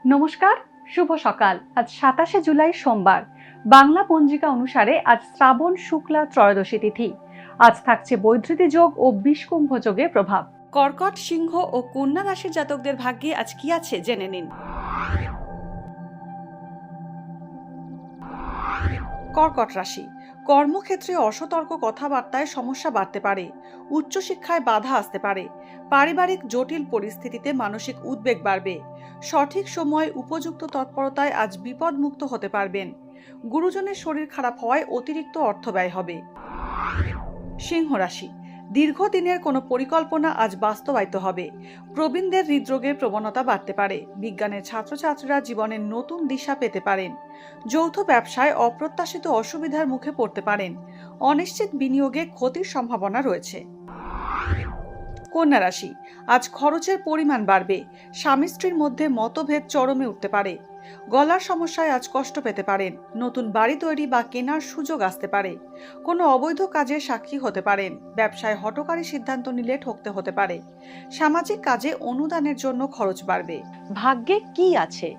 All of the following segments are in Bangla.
নমস্কার, শুভ সকাল। আজ 27শে জুলাই সোমবার। বাংলা পঞ্জিকা অনুসারে আজ শ্রাবণ শুক্লা ত্রয়োদশী তিথি। আজ থাকছে বৈধৃতি যোগ ও বিষকুম্ভ যোগের প্রভাব। কর্কট, সিংহ ও কন্যা রাশির জাতকদের ভাগ্যে আজ কি আছে জেনে নিন। কর্কট রাশি, কর্মক্ষেত্রে অসতর্ক কথাবার্তায় সমস্যা বাড়তে পারে। উচ্চশিক্ষায় বাধা আসতে পারে। পারিবারিক জটিল পরিস্থিতিতে মানসিক উদ্বেগ বাড়বে। সঠিক সময় উপযুক্ত তৎপরতায় আজ বিপদমুক্ত হতে পারবেন। গুরুজনের শরীর খারাপ হওয়ায় অতিরিক্ত অর্থ ব্যয় হবে। সিংহ রাশি, দীর্ঘদিনের কোনো পরিকল্পনা আজ বাস্তবায়িত হবে। প্রবীণদের হৃদরোগের প্রবণতা বাড়তে পারে। বিজ্ঞানের ছাত্রছাত্রীরা জীবনের নতুন দিশা পেতে পারেন। যৌথ ব্যবসায় অপ্রত্যাশিত অসুবিধার মুখে পড়তে পারেন। অনিশ্চিত বিনিয়োগে ক্ষতির সম্ভাবনা রয়েছে। কন্যা রাশি, আজ খরচের পরিমাণ বাড়বে। স্বামী স্ত্রীর মধ্যে মতভেদ চরমে উঠতে পারে। গলার সমস্যায় আজ কষ্ট পেতে পারেন। নতুন বাড়ি তৈরি বা কেনার সুযোগ আসতে পারে। কোনো অবৈধ কাজের সাক্ষী হতে পারেন। ব্যবসায় হঠকারী সিদ্ধান্ত নিলে ঠকতে হতে পারে। সামাজিক কাজে অনুদানের জন্য খরচ বাড়বে। ভাগ্যে কি আছে,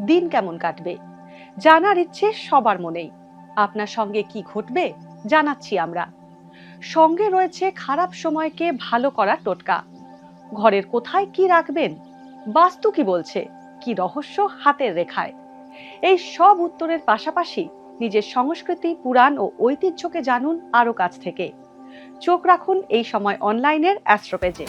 দিন কেমন কাটবে, জানার ইচ্ছে সবার মনেই। আপনার সঙ্গে কি ঘটবে জানাচ্ছি আমরা। সঙ্গে রয়েছে খারাপ সময়কে ভালো করার টোটকা। ঘরের কোথায় কি রাখবেন, বাস্তু কি বলছে, কি রহস্য হাতের রেখায়। এই সব উত্তরের পাশাপাশি নিজের সংস্কৃতি, পুরাণ ও ঐতিহ্যকে জানুন আরো কাছ থেকে। চোখ রাখুন এই সময় অনলাইনের অ্যাস্ট্রো পেজে।